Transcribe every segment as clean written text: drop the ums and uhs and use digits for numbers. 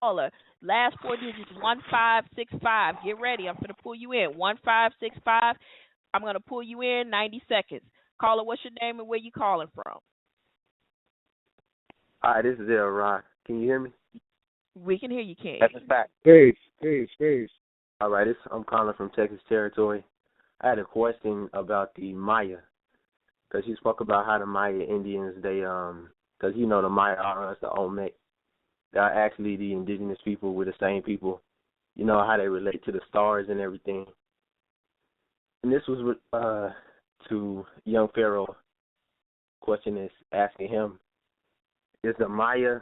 caller. Last four digits 1565. Get ready. I'm gonna pull you in. 1565. I'm gonna pull you in 90 seconds. Caller, what's your name and where you calling from? Hi, this is Ron. Can you hear me? We can hear you, King. That's a fact. Peace, peace, peace. All right, I'm calling from Texas territory. I had a question about the Maya, because you spoke about how the Maya Indians, because you know the Maya are us, the Olmec. They're actually the indigenous people. We're the same people. You know how they relate to the stars and everything. And this was to young Pharaoh. Question is asking him, is the Maya,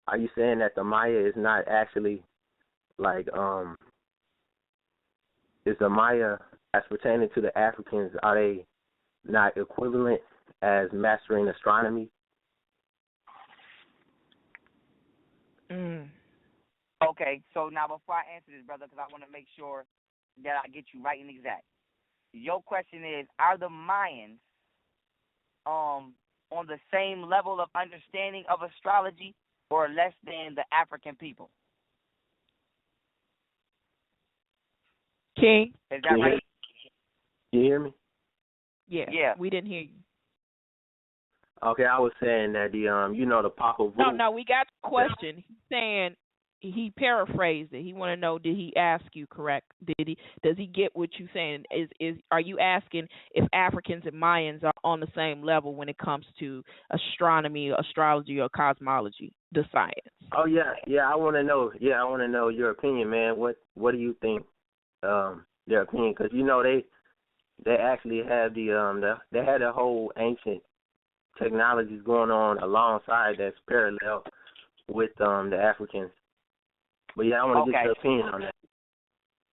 are you saying that the Maya is not actually like, is the Maya, as pertaining to the Africans, are they not equivalent as mastering astronomy? Okay, so now before I answer this, brother, because I want to make sure that I get you right and exact. Your question is, are the Mayans on the same level of understanding of astrology or less than the African people? King? Is that right? You hear me? Yeah. We didn't hear you. Okay, I was saying that the Papa Vu. No, we got the question. He's saying, he paraphrased it. He want to know, did he ask you correct? Does he get what you're saying? Are you asking if Africans and Mayans are on the same level when it comes to astronomy, astrology, or cosmology, the science? Oh yeah. I want to know. Yeah, I want to know your opinion, man. What do you think? Their opinion, because they actually have they had a whole ancient technologies going on alongside that's parallel with the Africans. But yeah, I want to get your opinion on that.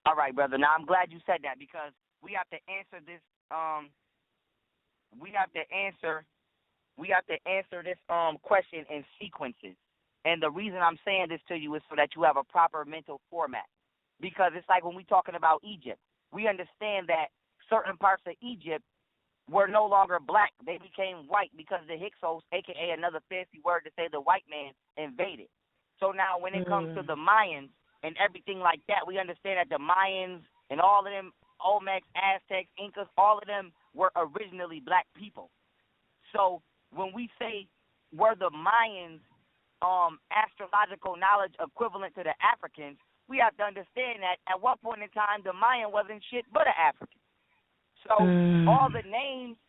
All right, brother. Now I'm glad you said that, because we have to answer this. We have to answer this question in sequences. And the reason I'm saying this to you is so that you have a proper mental format. Because it's like when we're talking about Egypt, we understand that certain parts of Egypt were no longer black. They became white because the Hyksos, a.k.a. another fancy word to say the white man, invaded. So now when it comes to the Mayans and everything like that, we understand that the Mayans and all of them, Olmecs, Aztecs, Incas, all of them were originally black people. So when we say were the Mayans astrological knowledge equivalent to the Africans, we have to understand that at one point in time, the Mayan wasn't shit but an African. So all the names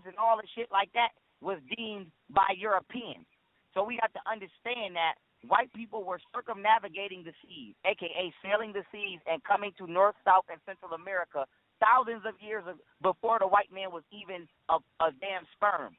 and all the shit like that was deemed by Europeans. So we have to understand that white people were circumnavigating the seas, a.k.a. sailing the seas and coming to North, South, and Central America thousands of years before the white man was even a damn sperm.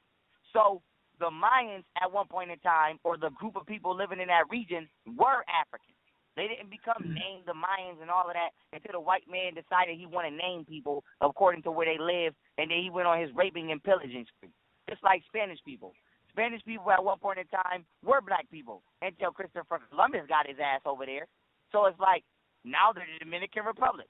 So the Mayans at one point in time, or the group of people living in that region, were Africans. They didn't become named the Mayans and all of that until the white man decided he wanted to name people according to where they lived, and then he went on his raping and pillaging spree. Just like Spanish people. Spanish people at one point in time were black people until Christopher Columbus got his ass over there. So it's like now they're the Dominican Republic.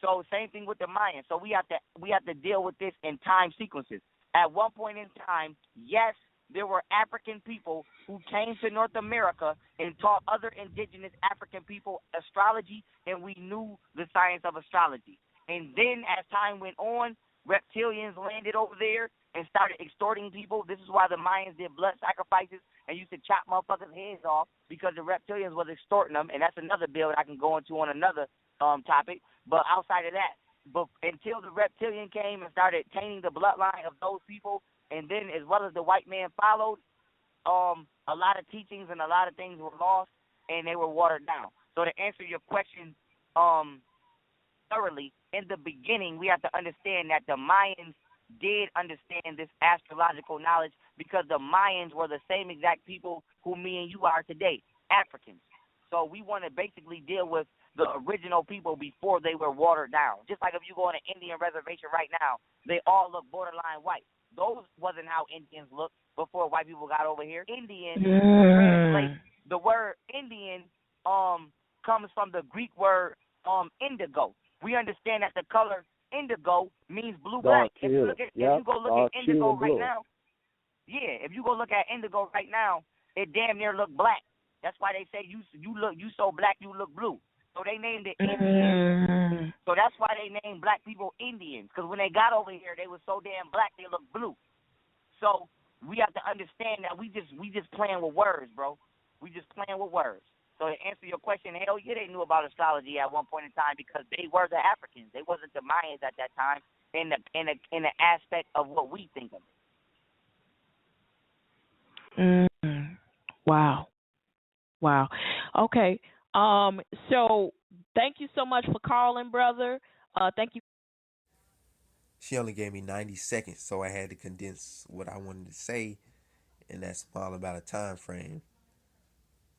So same thing with the Mayans. So we have to deal with this in time sequences. At one point in time, yes, there were African people who came to North America and taught other indigenous African people astrology, and we knew the science of astrology. And then as time went on, reptilians landed over there and started extorting people. This is why the Mayans did blood sacrifices and used to chop motherfuckers' heads off, because the reptilians was extorting them, and that's another bill that I can go into on another topic. But outside of that, until the reptilian came and started tainting the bloodline of those people, and then as well as the white man followed, a lot of teachings and a lot of things were lost, and they were watered down. So to answer your question thoroughly, in the beginning, we have to understand that the Mayans did understand this astrological knowledge, because the Mayans were the same exact people who me and you are today, Africans. So we want to basically deal with the original people before they were watered down. Just like if you go on an Indian reservation right now, they all look borderline white. Those wasn't how Indians looked before white people got over here. Indian, the word Indian comes from the Greek word indigo. We understand that the color indigo means blue-black. If you go look at indigo right now, if you go look at indigo right now, it damn near look black. That's why they say you so black you look blue. So they named it Indians. So that's why they named black people Indians, because when they got over here, they were so damn black they looked blue. So we have to understand that we just playing with words, bro. We just playing with words. So to answer your question, hell yeah, they knew about astrology at one point in time because they were the Africans. They wasn't the Mayans at that time in the aspect of what we think of it. Wow. Wow. Okay. So thank you so much for calling, brother. Thank you. She only gave me 90 seconds, so I had to condense what I wanted to say in that small about a time frame.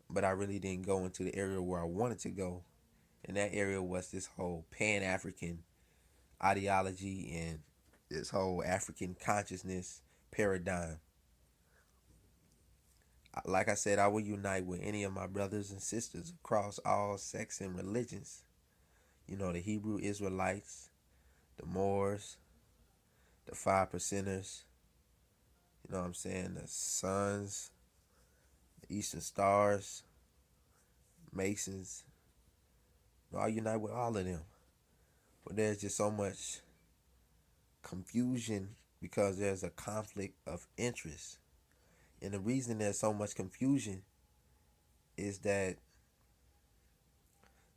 But I really didn't go into the area where I wanted to go. And that area was this whole Pan-African ideology and this whole African consciousness paradigm. Like I said, I will unite with any of my brothers and sisters across all sects and religions. You know, the Hebrew Israelites, the Moors, the 5%ers, you know what I'm saying, the Sons, the Eastern Stars, Masons. I'll unite with all of them. But there's just so much confusion because there's a conflict of interest. And the reason there's so much confusion is that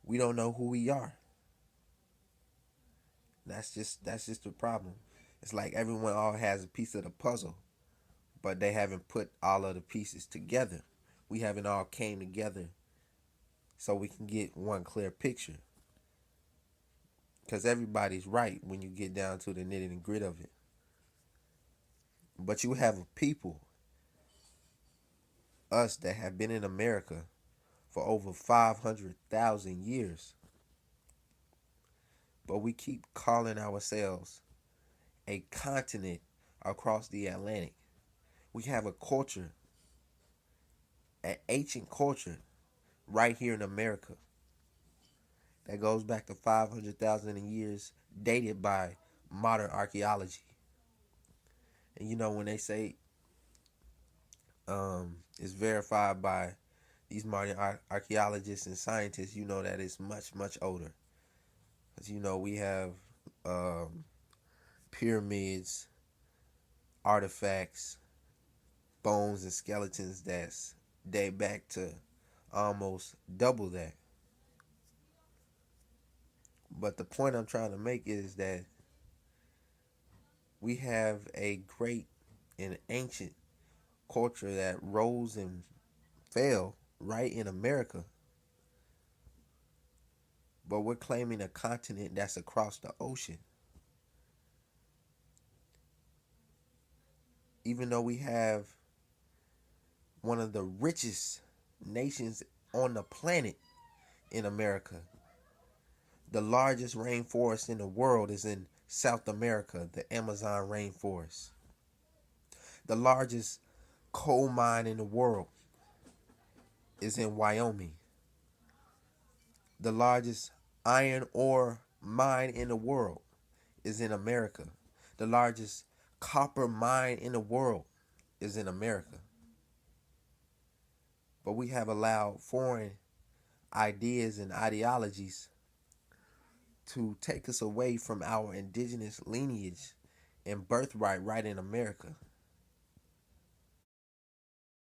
we don't know who we are. That's just the problem. It's like everyone all has a piece of the puzzle, but they haven't put all of the pieces together. We haven't all came together so we can get one clear picture. Because everybody's right when you get down to the nitty and grit of it. But you have a people, us, that have been in America for over 500,000 years. But we keep calling ourselves a continent across the Atlantic. We have a culture, an ancient culture, right here in America that goes back to 500,000 years, dated by modern archaeology. And you know, when they say it's verified by these modern archaeologists and scientists, you know that it's much, much older. Because, you know, we have pyramids, artifacts, bones, and skeletons that's date back to almost double that. But the point I'm trying to make is that we have a great and ancient culture that rose and fell right in America. But we're claiming a continent that's across the ocean. Even though we have one of the richest nations on the planet in America. The largest rainforest in the world is in South America, the Amazon rainforest. The largest coal mine in the world is in Wyoming. The largest iron ore mine in the world is in America. The largest copper mine in the world is in America. But we have allowed foreign ideas and ideologies to take us away from our indigenous lineage and birthright right in America.